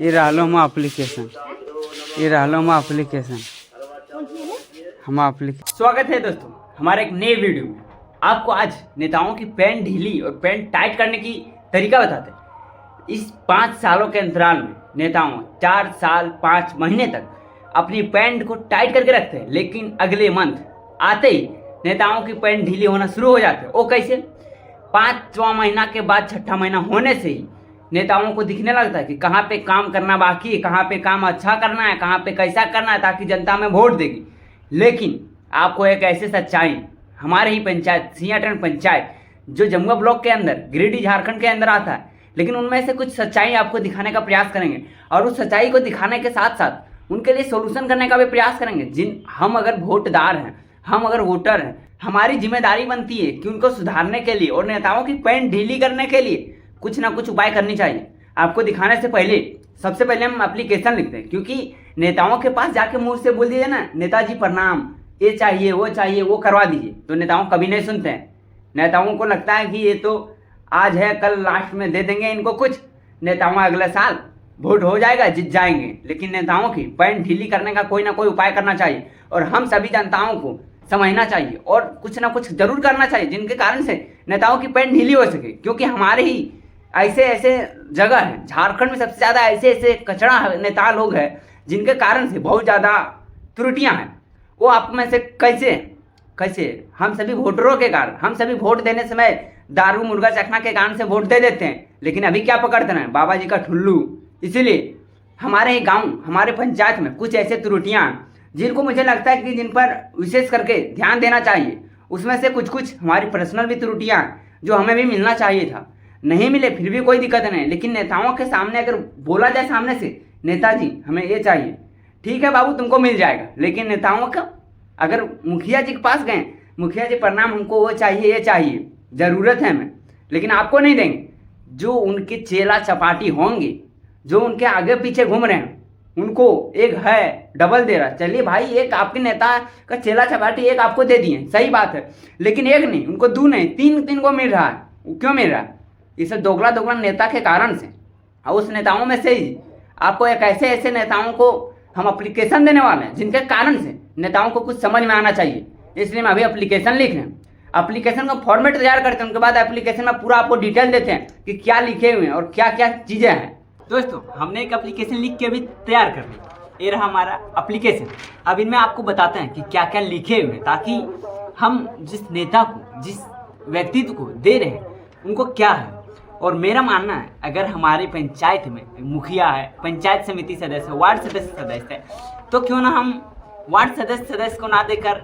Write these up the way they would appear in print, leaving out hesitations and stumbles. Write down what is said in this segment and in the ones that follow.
ये रहलो हम एप्लीकेशन हम एप्लीकेशन। स्वागत है दोस्तों हमारे एक नए वीडियो में। आपको आज नेताओं की पैंट ढीली और पैंट टाइट करने की तरीका बताते हैं। इस 5 सालों के अंतराल में नेताओं 4 साल 5 महीने तक अपनी पैंट को टाइट करके रखते हैं, लेकिन अगले मंथ आते ही नेताओं की पैंट ढीली होना शुरू हो जाते हैं। वो कैसे? 5वां महीना के बाद 6ठा महीना होने से ही नेताओं को दिखने लगता है कि कहाँ पे काम करना बाकी है, कहाँ पे काम अच्छा करना है, कहाँ पे कैसा करना है ताकि जनता में वोट देगी। लेकिन आपको एक ऐसे सच्चाई हमारे ही पंचायत सियाटन पंचायत जो जमुआ ब्लॉक के अंदर गिरिडीह झारखंड के अंदर आता है, लेकिन उनमें से कुछ सच्चाई आपको दिखाने का प्रयास करेंगे और उस सच्चाई को दिखाने के साथ साथ उनके लिए सोल्यूशन करने का भी प्रयास करेंगे। हम अगर वोटदार हैं, हम अगर वोटर हैं, हमारी जिम्मेदारी बनती है कि उनको सुधारने के लिए और नेताओं की पैंट ढीली करने के लिए कुछ ना कुछ उपाय करनी चाहिए। आपको दिखाने से पहले सबसे पहले हम एप्लीकेशन लिखते हैं, क्योंकि नेताओं के पास जाके मुंह से बोल दीजिए ना, नेताजी प्रणाम, ये चाहिए वो करवा दीजिए, तो नेताओं कभी नहीं सुनते हैं। नेताओं को लगता है कि ये तो आज है, कल लास्ट में दे देंगे इनको कुछ, नेताओं अगले साल वोट हो जाएगा, जीत जाएंगे। लेकिन नेताओं की पैंट ढीली करने का कोई ना कोई उपाय करना चाहिए और हम सभी जनताओं को समझना चाहिए और कुछ ना कुछ जरूर करना चाहिए जिनके कारण से नेताओं की पैंट ढीली हो सके। क्योंकि हमारे ही ऐसे ऐसे जगह है, झारखंड में सबसे ज़्यादा ऐसे ऐसे कचड़ा नेता लोग हैं जिनके कारण से बहुत ज़्यादा त्रुटियां हैं। वो आप में से कैसे हम सभी वोटरों के कारण, हम सभी वोट देने समय दारू मुर्गा चखना के कारण से वोट दे देते हैं, लेकिन अभी क्या पकड़ते हैं? बाबा जी का ठुल्लू। इसीलिए हमारे ही गाँव, हमारे पंचायत में कुछ ऐसे त्रुटियाँ जिनको मुझे लगता है कि जिन पर विशेष करके ध्यान देना चाहिए। उसमें से कुछ हमारी पर्सनल भी त्रुटियाँ जो हमें भी मिलना चाहिए था, नहीं मिले फिर भी कोई दिक्कत नहीं। लेकिन नेताओं के सामने अगर बोला जाए सामने से, नेताजी हमें ये चाहिए, ठीक है बाबू तुमको मिल जाएगा। लेकिन नेताओं का अगर मुखिया जी के पास गए, मुखिया जी प्रणाम, हमको वो चाहिए, ये चाहिए, ज़रूरत है हमें, लेकिन आपको नहीं देंगे। जो उनके चेला चपाटी होंगे, जो उनके आगे पीछे घूम रहे हैं, उनको एक है डबल दे रहा। चलिए भाई, एक आपके नेता का चेला चपाटी एक आपको दे दिए, सही बात है, लेकिन एक नहीं, उनको 2 नहीं 3 को मिल रहा है। क्यों मिल रहा है? ये सब दोगला नेता के कारण से। और उस नेताओं में से ही आपको एक ऐसे नेताओं को हम एप्लीकेशन देने वाले हैं जिनके कारण से नेताओं को कुछ समझ में आना चाहिए। इसलिए हम अभी एप्लीकेशन लिख रहे हैं। एप्लीकेशन का फॉर्मेट तैयार करते हैं, उनके बाद एप्लीकेशन में पूरा आपको डिटेल देते हैं कि क्या लिखे हुए हैं और क्या क्या चीज़ें हैं। दोस्तों, हमने एक एप्लीकेशन लिख के अभी तैयार कर ली, ये रहा हमारा एप्लीकेशन। अब इनमें आपको बताते हैं कि क्या क्या लिखे हुए हैं, ताकि हम जिस नेता को, जिस व्यक्तित्व को दे रहे हैं उनको क्या है। और मेरा मानना है, अगर हमारे पंचायत में मुखिया है, पंचायत समिति सदस्य, वार्ड सदस्य है, तो क्यों ना हम वार्ड सदस्य को ना देकर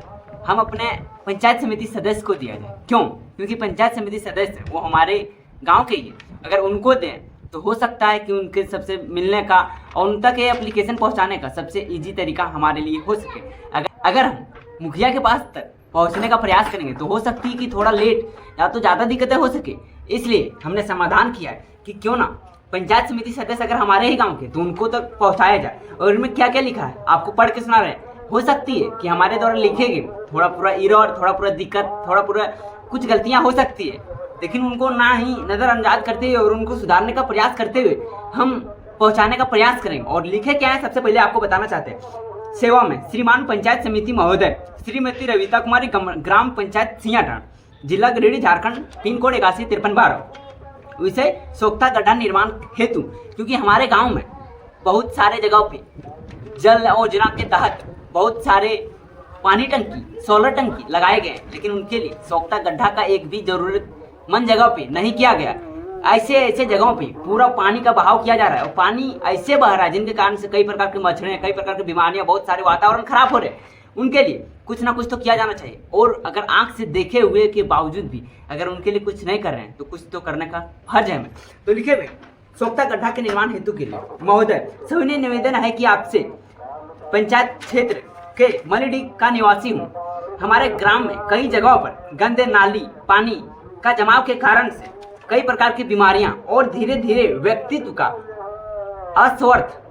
हम अपने पंचायत समिति सदस्य को दिया जाए। क्यों? क्योंकि पंचायत समिति सदस्य वो हमारे गांव के ही, अगर उनको दें तो हो सकता है कि उनके सबसे मिलने का और उन तक ये एप्लीकेशन पहुंचाने का सबसे ईजी तरीका हमारे लिए हो सके। अगर हम मुखिया के पास तक पहुंचने का प्रयास करेंगे तो हो सकती है कि थोड़ा लेट या तो ज़्यादा दिक्कतें हो सके। इसलिए हमने समाधान किया है कि क्यों ना पंचायत समिति सदस्य अगर हमारे ही गांव के, तो उनको तक पहुंचाया जाए। और इनमें क्या क्या लिखा है आपको पढ़ के सुना रहे हैं। हो सकती है कि हमारे द्वारा लिखे गए थोड़ा पूरा एरर, थोड़ा पूरा दिक्कत, थोड़ा पूरा कुछ गलतियां हो सकती है, लेकिन उनको ना ही नज़रअंदाज करते हुए और उनको सुधारने का प्रयास करते हुए हम पहुँचाने का प्रयास करेंगे। और लिखे क्या है, सबसे पहले आपको बताना चाहते हैं। सेवा में श्रीमान पंचायत समिति महोदय श्रीमती रविता कुमारी, ग्राम पंचायत सियाटन, जिला गिरिडीह झारखंड, पिन कोड 815312। विषय सोख्ता गड्ढा निर्माण हेतु, क्योंकि हमारे गांव में बहुत सारे जगहों पे जल योजना के तहत बहुत सारे पानी टंकी, सोलर टंकी लगाए गए, लेकिन उनके लिए सोख्ता गड्ढा का एक भी जरूरतमंद जगह पे नहीं किया गया। ऐसे जगहों पे पूरा पानी का बहाव किया जा रहा है और पानी ऐसे बह रहा है जिनके कारण से कई प्रकार की मच्छरें, कई प्रकार की बीमारियां, बहुत सारे वातावरण खराब हो रहे हैं। उनके लिए कुछ ना कुछ तो किया जाना चाहिए। और अगर आंख से देखे हुए के बावजूद भी अगर उनके लिए कुछ नहीं कर रहे हैं तो कुछ तो करने का फर्ज है हमें। तो लिखे हुए सोख्ता गड्ढा के निर्माण हेतु के लिए महोदय सविनय निवेदन है कि आपसे पंचायत क्षेत्र के मलीडीह का निवासी हूँ। हमारे ग्राम में कई जगहों पर गंदे नाली पानी का जमाव के कारण से कई प्रकार की बीमारियां और धीरे धीरे व्यक्तित्व का अस्वस्थ,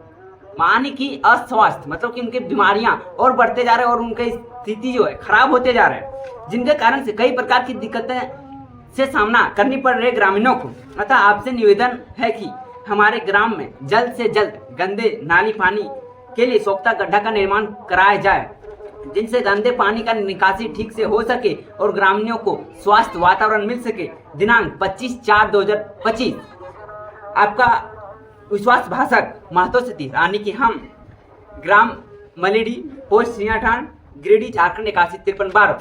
मानी कि अस्वस्थ मतलब कि उनके बीमारियां और बढ़ते जा रहे हैं और उनकी स्थिति जो है खराब होते जा रहे हैं, जिनके कारण से कई प्रकार की दिक्कतें से सामना करनी पड़ रही है ग्रामीणों को। अतः आपसे निवेदन है कि हमारे ग्राम में जल्द से जल्द गंदे नाली पानी के लिए सोख्ता गड्ढा का निर्माण कराया जाए, जिनसे गंदे पानी का निकासी ठीक से हो सके और ग्रामीणों को स्वास्थ्य वातावरण मिल सके। दिनांक 25/4/2025। आपका विश्वास भाषक महतो सतीश, यानी कि हम ग्राम मलेडी, पोस्ट सियाठान, गिरिडीह, झारखंड 815312।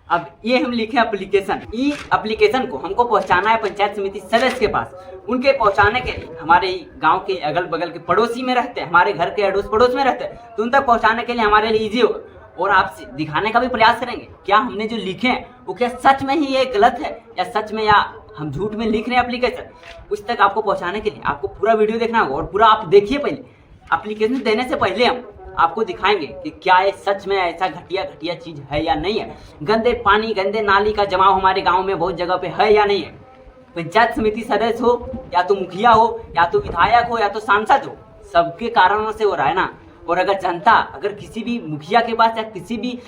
अब ये हम लिखे एप्लीकेशन, इस एप्लीकेशन को हमको पहुंचाना है पंचायत समिति सदस्य के पास। उनके पहुंचाने के लिए हमारे गांव के अगल बगल के पड़ोसी में रहते हैं, हमारे घर के अड़ोस पड़ोस में रहते हैं, तो उन तक पहुंचाने के लिए हमारे लिए ईजी होगा। और आपसे दिखाने का भी प्रयास करेंगे क्या हमने जो लिखे हैं वो क्या सच में ही ये गलत है, या सच में या हम झूठ में लिख रहे हैं एप्लीकेशन। उस तक आपको पहुंचाने के लिए आपको पूरा वीडियो देखना होगा, और पूरा आप देखिए। पहले एप्लीकेशन देने से पहले हम आपको दिखाएंगे कि क्या ये सच में ऐसा घटिया चीज है या नहीं है। गंदे पानी, गंदे नाली का जमाव हमारे गांव में बहुत जगह पे है या नहीं है। पंचायत समिति सदस्य हो, या तो मुखिया हो, या तो विधायक हो, या तो सांसद हो, सबके कारणों से हो रहा है ना। और अगर जनता अगर किसी भी मुखिया के पास या किसी भी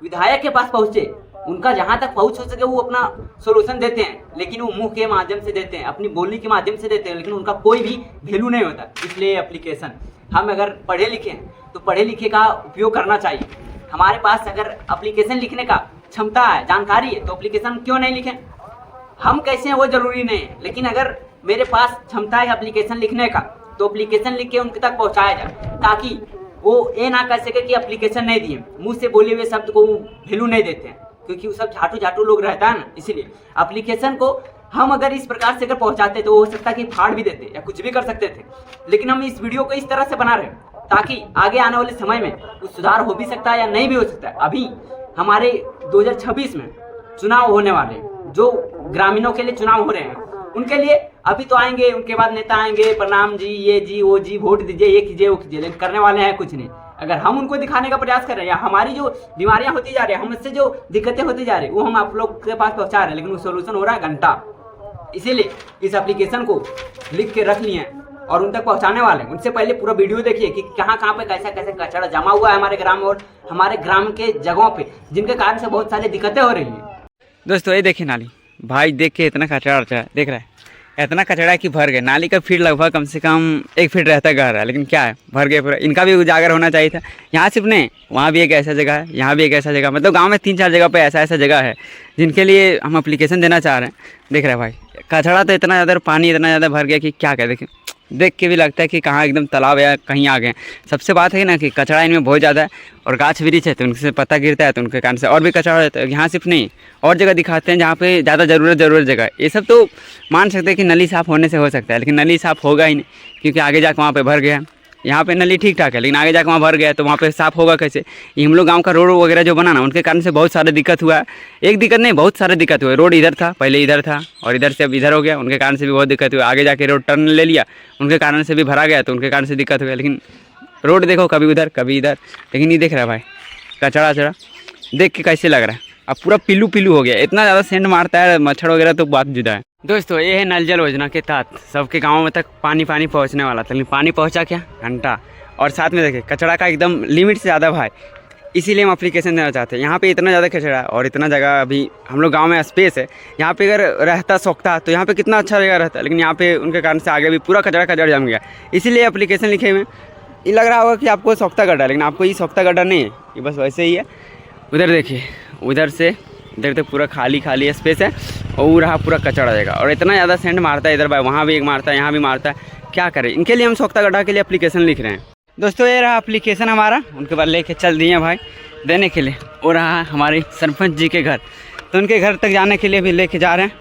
विधायक के पास पहुंचे, उनका जहां तक पहुंच हो सके वो अपना सोल्यूशन देते हैं, लेकिन वो मुंह के माध्यम से देते हैं, अपनी बोली के माध्यम से देते हैं, लेकिन उनका कोई भी वैल्यू नहीं होता। इसलिए एप्लीकेशन हम अगर पढ़े लिखे हैं तो पढ़े लिखे का उपयोग करना चाहिए। हमारे पास अगर एप्लीकेशन लिखने का क्षमता है, जानकारी है, तो एप्लीकेशन क्यों नहीं लिखें। हम कैसे हैं वो जरूरी नहीं है, लेकिन अगर मेरे पास क्षमता है एप्लीकेशन लिखने का तो एप्लीकेशन लिख के उनके तक पहुंचाया जाए, ताकि वो ये ना कह सके कि एप्लीकेशन नहीं दिए। मुंह से बोले हुए शब्द को वैल्यू नहीं देते हैं, क्योंकि वो सब झाटू लोग रहता है ना। इसीलिए एप्लीकेशन को हम अगर इस प्रकार से अगर पहुंचाते तो हो सकता है कि फाड़ भी देते या कुछ भी कर सकते थे, लेकिन हम इस वीडियो को इस तरह से बना रहे हैं ताकि आगे आने वाले समय में कुछ सुधार हो भी सकता है या नहीं भी हो सकता है। अभी हमारे 2026 में चुनाव होने वाले हैं, जो ग्रामीणों के लिए चुनाव हो रहे हैं, उनके लिए अभी तो आएंगे, उनके बाद नेता आएंगे, प्रणाम जी, ये जी, वो जी, वोट दीजिए, ये कीजिए, वो कीजिए, लेकिन करने वाले हैं कुछ नहीं। अगर हम उनको दिखाने का प्रयास कर रहे हैं, या हमारी जो बीमारियां होती जा रही है, हमसे जो दिक्कतें होती जा रही है, वो हम आप लोग के पास पहुंचा रहे हैं, लेकिन वो सोल्यूशन हो रहा है घंटा। इसीलिए इस एप्लीकेशन को लिख के रख लिए और उन तक पहुंचाने वाले हैं। उनसे पहले पूरा वीडियो देखिए कि कहाँ पे कैसे कचरा जमा हुआ है हमारे ग्राम और हमारे ग्राम के जगहों पे, जिनके कारण से बहुत सारी दिक्कतें हो रही हैं। दोस्तों ये देखिए नाली, भाई देख के इतना कचरा देख रहा है, इतना कचरा है कि भर गए। नाली का फीट लगभग कम से कम 1 फीट रहता गहरा है, लेकिन क्या है, भर गए पूरा। इनका भी उजागर होना चाहिए था। यहाँ सिर्फ नहीं, वहाँ भी एक ऐसा जगह है, यहाँ भी एक ऐसा जगह, मतलब गांव में 3-4 जगह पे ऐसा जगह है जिनके लिए हम एप्लीकेशन देना चाह रहे हैं। देख रहे हैं भाई, कचरा तो इतना ज़्यादा, पानी इतना ज़्यादा भर गया कि क्या कह, देख के भी लगता है कि कहाँ एकदम तालाब या कहीं आ गए। सबसे बात है ना कि कचरा इनमें बहुत ज़्यादा है, और गाछ वृक्ष है तो उनसे पत्ता गिरता है, तो उनके कारण से और भी कचरा हो जाता है। यहाँ सिर्फ नहीं, और जगह दिखाते हैं जहाँ पे ज़्यादा ज़रूरत जगह। ये सब तो मान सकते हैं कि नली साफ़ होने से हो सकता है, लेकिन नली साफ़ होगा ही नहीं, क्योंकि आगे जाकर वहाँ पर भर गया है। यहाँ पे नली ठीक ठाक है, लेकिन आगे जाकर वहाँ भर गया तो वहाँ पे साफ़ होगा कैसे। ये हम लोग गांव का रोड वगैरह जो बना ना, उनके कारण से बहुत सारे दिक्कत हुआ है। एक दिक्कत नहीं, बहुत सारे दिक्कत हुए। रोड इधर था, पहले इधर था, और इधर से अब इधर हो गया, उनके कारण से भी बहुत दिक्कत हुआ। आगे जाके रोड टर्न ले लिया, उनके कारण से भी भरा गया, तो उनके कारण से दिक्कत हुआ। लेकिन रोड देखो कभी उधर कभी इधर, लेकिन नहीं देख रहा भाई, कचरा देख के कैसे लग रहा है। अब पूरा पिल्लू हो गया, इतना ज़्यादा सेंट मारता है, मच्छर वगैरह तो बात जुदा है। दोस्तों ये है नल जल योजना के तहत सबके गाँव में तक पानी पहुँचने वाला था, लेकिन पानी पहुँचा क्या, घंटा। और साथ में देखिए कचरा का एकदम लिमिट से ज़्यादा भाई, इसीलिए हम एप्लीकेशन देना चाहते हैं। यहाँ पे इतना ज़्यादा कचरा है और इतना जगह अभी हम लोग गांव में स्पेस है। यहाँ पे अगर रहता सोखता तो यहाँ पे कितना अच्छा जगह रहता, लेकिन यहाँ पे उनके कारण से आगे भी पूरा कचरा जम गया। इसीलिए एप्लीकेशन लिखे हुए। ये लग रहा होगा कि आपको सोखता गड्ढा, लेकिन आपको ये सोखता गड्ढा नहीं है, ये बस वैसे ही है। उधर देखिए, उधर से इधर तक पूरा खाली स्पेस है, और रहा पूरा कचरा जगह। और इतना ज़्यादा सेंट मारता है, इधर भाई वहाँ भी एक मारता है, यहाँ भी मारता है। क्या करें, इनके लिए हम सोखता गड्ढा के लिए एप्लीकेशन लिख रहे हैं। दोस्तों ये रहा एप्लीकेशन हमारा, उनके बाद लेके चल दिए भाई देने के लिए। और रहा हमारे सरपंच जी के घर, तो उनके घर तक जाने के लिए भी लेके जा रहे हैं।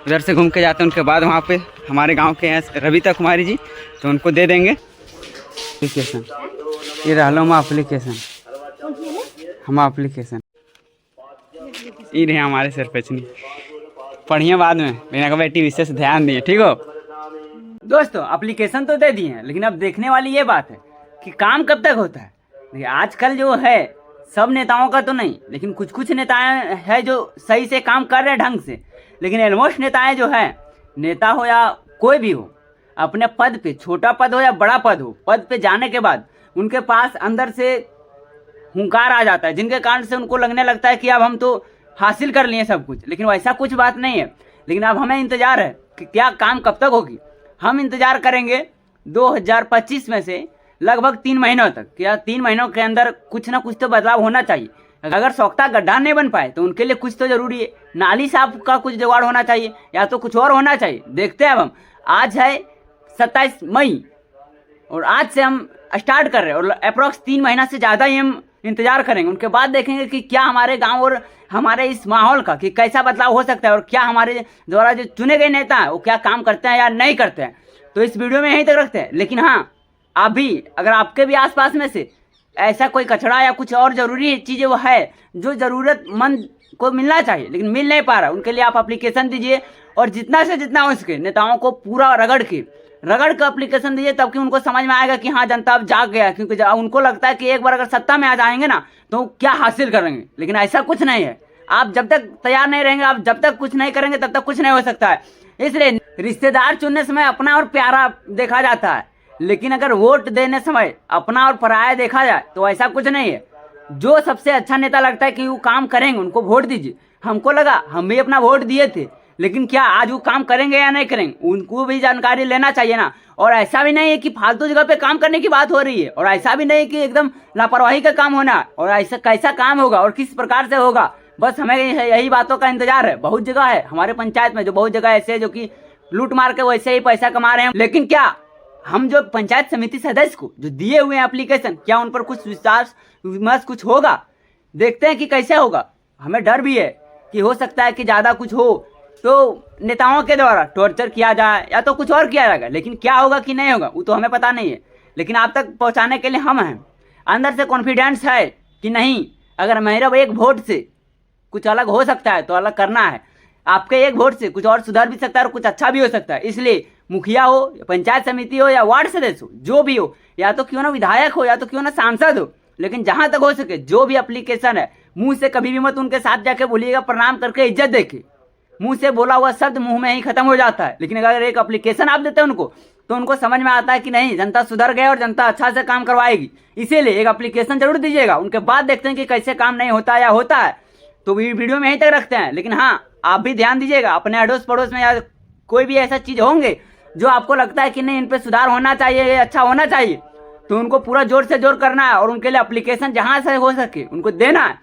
उधर से घूम के जाते हैं, उनके बाद वहाँ पे हमारे गांव के हैं रविता कुमारी जी, तो उनको दे देंगे एप्लीकेशन। ये रहलो हम एप्लीकेशन, ये रहे हमारे सरपंच नहीं, पढ़िए बाद में, बिना का बेटी विशेष ध्यान दिए, ठीक हो। दोस्तों एप्लीकेशन तो दे दिए हैं, लेकिन अब देखने वाली ये बात है कि काम कब तक होता है। देखिए आजकल जो है सब नेताओं का तो नहीं, लेकिन कुछ नेताएं हैं जो सही से काम कर रहे हैं ढंग से, लेकिन ऑलमोस्ट नेताएं जो है, नेता हो या कोई भी हो, अपने पद पे, छोटा पद हो या बड़ा पद हो, पद पे जाने के बाद उनके पास अंदर से हुंकार आ जाता है, जिनके कारण से उनको लगने लगता है कि अब हम तो हासिल कर लिए सब कुछ। लेकिन वैसा कुछ बात नहीं है। लेकिन अब हमें इंतजार है कि क्या काम कब तक होगी। हम इंतज़ार करेंगे 2025 में से लगभग 3 महीनों तक। क्या 3 महीनों के अंदर कुछ ना कुछ तो बदलाव होना चाहिए। अगर सोख्ता गड्ढा नहीं बन पाए तो उनके लिए कुछ तो ज़रूरी है, नाली साफ का कुछ जुगाड़ होना चाहिए या तो कुछ और होना चाहिए। देखते हैं अब हम, आज है 27 मई और आज से हम स्टार्ट कर रहे हैं और अप्रॉक्स 3 महीना से ज़्यादा ही हम इंतज़ार करेंगे। उनके बाद देखेंगे कि क्या हमारे गांव और हमारे इस माहौल का कि कैसा बदलाव हो सकता है और क्या हमारे द्वारा जो चुने गए नेता हैं वो क्या काम करते हैं या नहीं करते हैं। तो इस वीडियो में यहीं तक रखते हैं। लेकिन हाँ, आप भी अगर आपके भी आसपास में से ऐसा कोई कचरा या कुछ और ज़रूरी चीज़ें वो है जो ज़रूरतमंद को मिलना चाहिए लेकिन मिल नहीं पा रहा, उनके लिए आप एप्लीकेशन दीजिए और जितना से जितना हो सके नेताओं को पूरा रगड़ के एप्लीकेशन दीजिए, तब कि उनको समझ में आएगा कि हाँ जनता अब जाग गया। क्योंकि उनको लगता है कि एक बार अगर सत्ता में आ जाएंगे ना तो क्या हासिल करेंगे, लेकिन ऐसा कुछ नहीं है। आप जब तक तैयार नहीं रहेंगे, आप जब तक कुछ नहीं करेंगे तब तक कुछ नहीं हो सकता है। इसलिए रिश्तेदार चुनने समय अपना और प्यारा देखा जाता है, लेकिन अगर वोट देने समय अपना और पराया देखा जाए तो ऐसा कुछ नहीं है। जो सबसे अच्छा नेता लगता है कि वो काम करेंगे उनको वोट दीजिए। हमको लगा, हम भी अपना वोट दिए थे, लेकिन क्या आज वो काम करेंगे या नहीं करेंगे उनको भी जानकारी लेना चाहिए ना। और ऐसा भी नहीं है कि फालतू जगह पे काम करने की बात हो रही है, और ऐसा भी नहीं कि एकदम लापरवाही का काम होना, और ऐसा कैसा काम होगा और किस प्रकार से होगा, बस हमें यही बातों का इंतजार है। बहुत जगह है हमारे पंचायत में, जो बहुत जगह ऐसे है जो कि लूट मार के वैसे ही पैसा कमा रहे हैं। लेकिन क्या हम जो पंचायत समिति सदस्य को जो दिए हुए हैं एप्लीकेशन, क्या उन पर कुछ विचार विमर्श कुछ होगा? देखते हैं कि कैसे होगा। हमें डर भी है कि हो सकता है कि ज़्यादा कुछ हो तो नेताओं के द्वारा टॉर्चर किया जाए या तो कुछ और किया जाएगा, लेकिन क्या होगा कि नहीं होगा वो तो हमें पता नहीं है। लेकिन आप तक पहुंचाने के लिए हम हैं। अंदर से कॉन्फिडेंस है कि नहीं, अगर मेरा एक वोट से कुछ अलग हो सकता है तो अलग करना है। आपके एक वोट से कुछ और सुधर भी सकता है और कुछ अच्छा भी हो सकता है। इसलिए मुखिया हो, पंचायत समिति हो या वार्ड सदस्य हो, जो भी हो, या तो क्यों ना विधायक हो या तो क्यों ना सांसद हो, लेकिन जहां तक हो सके जो भी एप्लीकेशन है, मुंह से कभी भी मत उनके साथ जाके बोलिएगा प्रणाम करके इज्जत देके। मुंह से बोला हुआ शब्द मुंह में ही खत्म हो जाता है, लेकिन अगर एक एप्लीकेशन आप देते हैं उनको तो उनको समझ में आता है कि नहीं, जनता सुधर गया और जनता अच्छा से काम करवाएगी। इसीलिए एक एप्लीकेशन जरूर दीजिएगा। उनके बाद देखते हैं कि कैसे काम नहीं होता या होता है, तो वीडियो में यहीं तक रखते हैं। लेकिन हाँ, आप भी ध्यान दीजिएगा अपने अड़ोस पड़ोस में, या कोई भी ऐसा चीज़ होंगे जो आपको लगता है कि नहीं इन पर सुधार होना चाहिए, ये अच्छा होना चाहिए, तो उनको पूरा जोर से जोर करना है और उनके लिए एप्लीकेशन जहाँ से हो सके उनको देना है।